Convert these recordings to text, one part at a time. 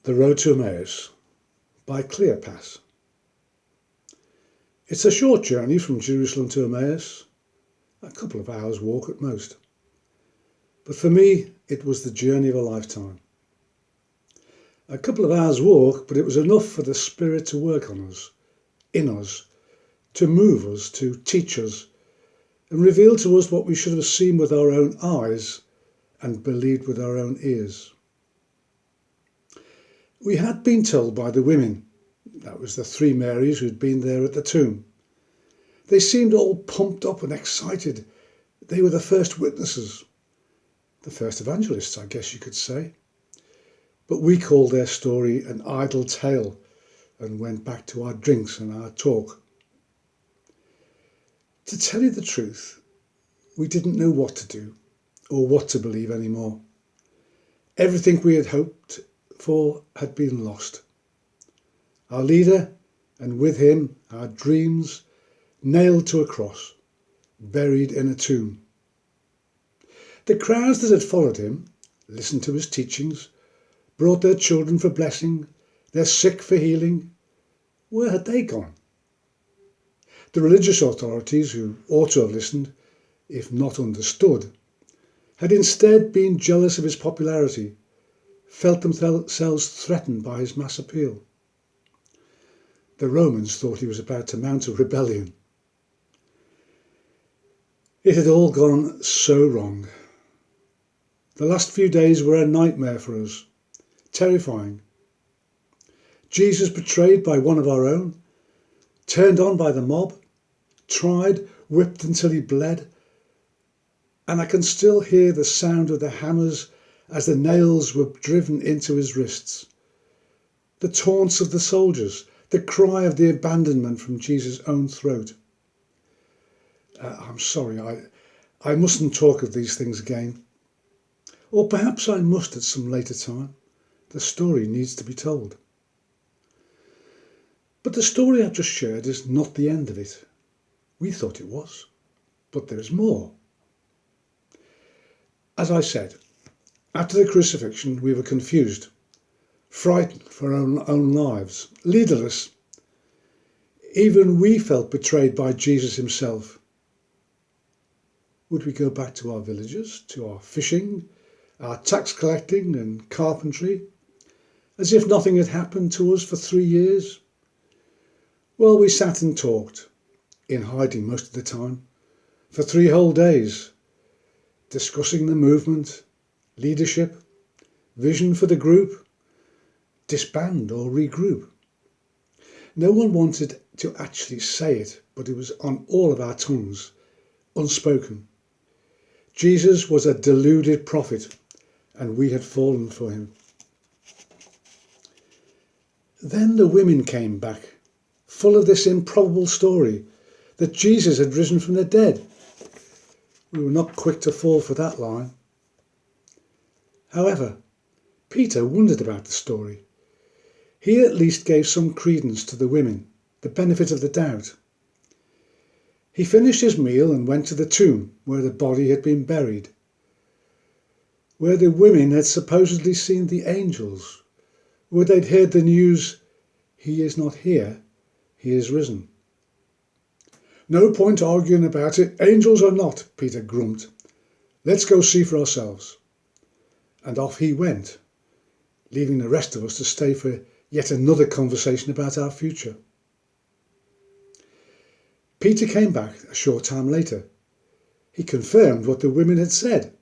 The Road to Emmaus by Cleopas. It's a short journey from Jerusalem to Emmaus, a couple of hours' walk at most. But for me, it was the journey of a lifetime. A couple of hours' walk, but it was enough for the Spirit to work on us, in us, to move us, to teach us, and reveal to us what we should have seen with our own eyes and believed with our own ears. We had been told by the women, that was the three Marys who'd been there at the tomb. They seemed all pumped up and excited. They were the first witnesses, the first evangelists, I guess you could say. But we called their story an idle tale and went back to our drinks and our talk. To tell you the truth, we didn't know what to do or what to believe anymore. Everything we had hoped for had been lost. Our leader, and with him our dreams, nailed to a cross, buried in a tomb. The crowds that had followed him, listened to his teachings, brought their children for blessing, their sick for healing. Where had they gone? The religious authorities, who ought to have listened, if not understood, had instead been jealous of his popularity, felt themselves threatened by his mass appeal. The Romans thought he was about to mount a rebellion. It had all gone so wrong. The last few days were a nightmare for us, terrifying. Jesus betrayed by one of our own, turned on by the mob, tried, whipped until he bled, and I can still hear the sound of the hammers as the nails were driven into his wrists. The taunts of the soldiers, the cry of the abandonment from Jesus' own throat. I'm sorry, I mustn't talk of these things again. Or perhaps I must at some later time. The story needs to be told. But the story I've just shared is not the end of it. We thought it was, but there is more. As I said, after the crucifixion, we were confused, frightened for our own lives, leaderless. Even we felt betrayed by Jesus himself. Would we go back to our villages, to our fishing, our tax collecting and carpentry, as if nothing had happened to us for 3 years? Well, we sat and talked, in hiding most of the time, for 3 whole days, discussing the movement, leadership, vision for the group, disband or regroup. No one wanted to actually say it, but it was on all of our tongues, unspoken. Jesus was a deluded prophet, and we had fallen for him. Then the women came back, full of this improbable story that Jesus had risen from the dead. We were not quick to fall for that line. However, Peter wondered about the story. He at least gave some credence to the women, the benefit of the doubt. He finished his meal and went to the tomb where the body had been buried, where the women had supposedly seen the angels, where they'd heard the news, "He is not here, he is risen." "No point arguing about it, angels or not," Peter grumped. "Let's go see for ourselves." And off he went, leaving the rest of us to stay for yet another conversation about our future. Peter came back a short time later. He confirmed what the women had said.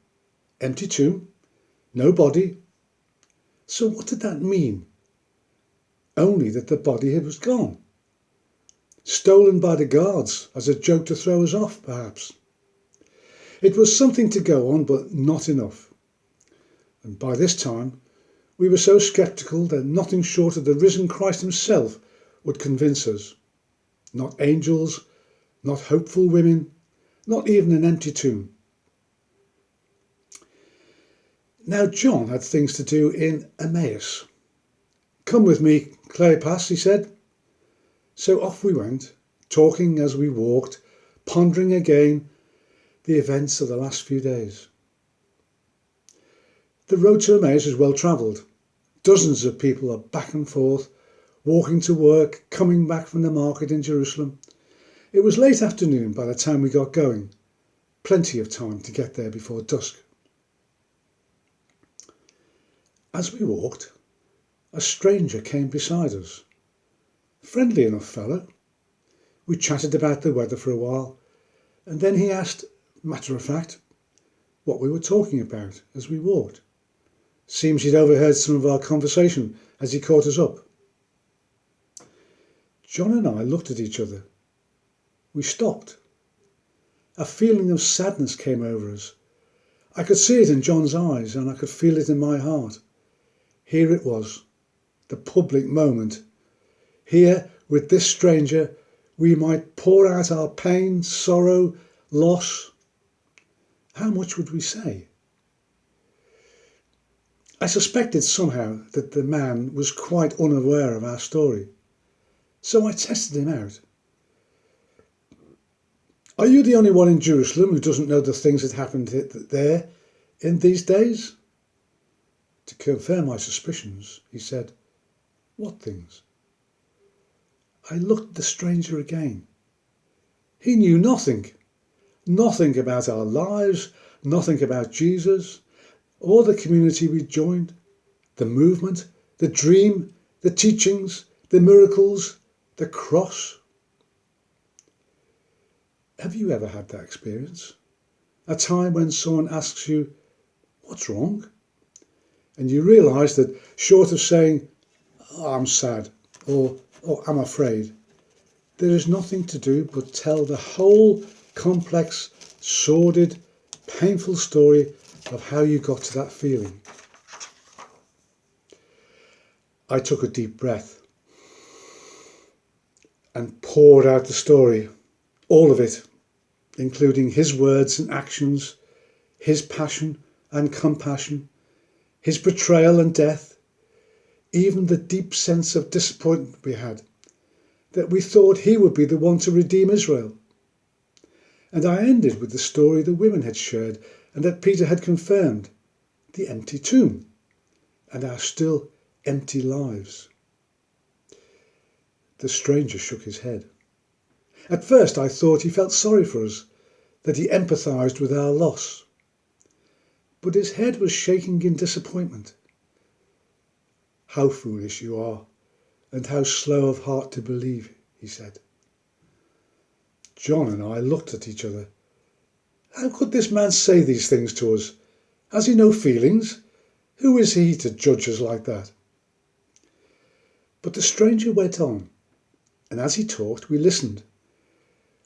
Empty tomb, no body. So what did that mean? Only that the body was gone. Stolen by the guards as a joke to throw us off, perhaps. It was something to go on, but not enough. And by this time, we were so sceptical that nothing short of the risen Christ himself would convince us. Not angels, not hopeful women, not even an empty tomb. Now John had things to do in Emmaus. "Come with me, Cleopas," he said. So off we went, talking as we walked, pondering again the events of the last few days. The road to Emmaus was well travelled. Dozens of people are back and forth, walking to work, coming back from the market in Jerusalem. It was late afternoon by the time we got going. Plenty of time to get there before dusk. As we walked, a stranger came beside us. Friendly enough fellow. We chatted about the weather for a while, and then he asked, matter of fact, what we were talking about as we walked. Seems he'd overheard some of our conversation as he caught us up. John and I looked at each other. We stopped. A feeling of sadness came over us. I could see it in John's eyes and I could feel it in my heart. Here it was, the public moment. Here, with this stranger, we might pour out our pain, sorrow, loss. How much would we say? I suspected somehow that the man was quite unaware of our story, so I tested him out. Are you the only one in Jerusalem who doesn't know the things that happened there in these days? To confirm my suspicions, he said, what things? I looked at the stranger again. He knew nothing. Nothing about our lives, nothing about Jesus, or the community we joined, the movement, the dream, the teachings, the miracles, the cross. Have you ever had that experience? A time when someone asks you, what's wrong? And you realise that short of saying, oh, I'm sad, or I'm afraid, there is nothing to do but tell the whole complex, sordid, painful story of how you got to that feeling. I took a deep breath and poured out the story, all of it, including his words and actions, his passion and compassion, his betrayal and death, even the deep sense of disappointment we had, that we thought he would be the one to redeem Israel. And I ended with the story the women had shared and that Peter had confirmed, the empty tomb and our still empty lives. The stranger shook his head. At first I thought he felt sorry for us, that he empathised with our loss. But his head was shaking in disappointment. How foolish you are, and how slow of heart to believe, he said. John and I looked at each other. How could this man say these things to us? Has he no feelings? Who is he to judge us like that? But the stranger went on, and as he talked, we listened.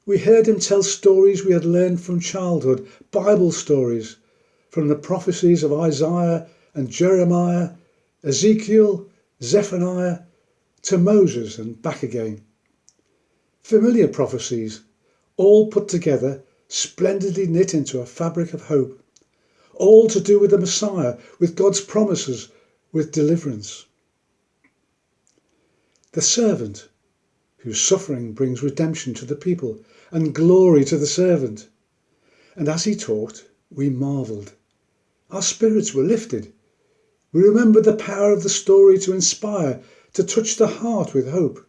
We heard him tell stories we had learned from childhood, Bible stories, from the prophecies of Isaiah and Jeremiah, Ezekiel, Zephaniah, to Moses and back again. Familiar prophecies, all put together, splendidly knit into a fabric of hope, all to do with the Messiah, with God's promises, with deliverance. The servant, whose suffering brings redemption to the people and glory to the servant. And as he talked, we marvelled. Our spirits were lifted. We remembered the power of the story to inspire, to touch the heart with hope.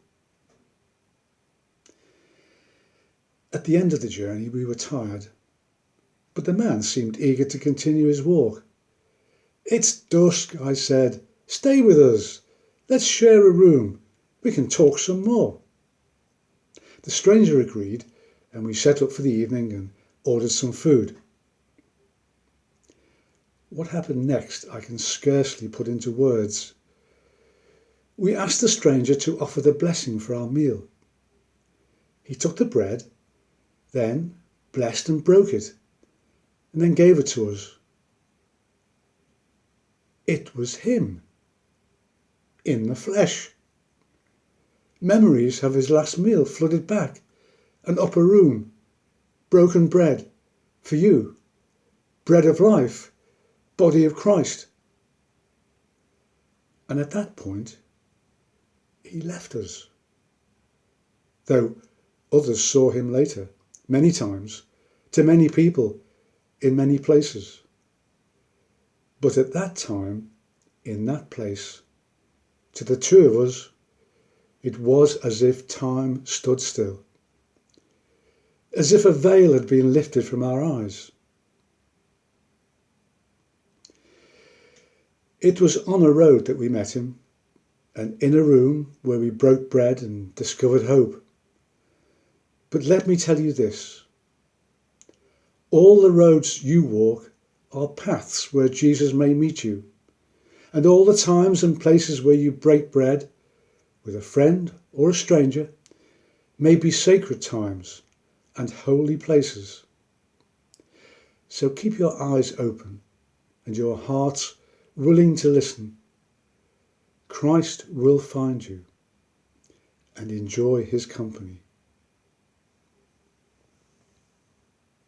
At the end of the journey, we were tired, but the man seemed eager to continue his walk. It's dusk, I said. Stay with us. Let's share a room. We can talk some more. The stranger agreed, and we set up for the evening and ordered some food. What happened next I can scarcely put into words. We asked the stranger to offer the blessing for our meal. He took the bread, then blessed and broke it, and then gave it to us. It was him, in the flesh. Memories of his last meal flooded back. An upper room, broken bread, for you, bread of life, body of Christ. And at that point, he left us. Though others saw him later, many times, to many people, in many places. But at that time, in that place, To the two of us, it was as if time stood still, as if a veil had been lifted from our eyes. It was on a road that we met him, and in a room where we broke bread and discovered hope. But let me tell you this: all the roads you walk are paths where Jesus may meet you, and all the times and places where you break bread with a friend or a stranger may be sacred times and holy places. So keep your eyes open and your hearts willing to listen. Christ will find you, and enjoy his company.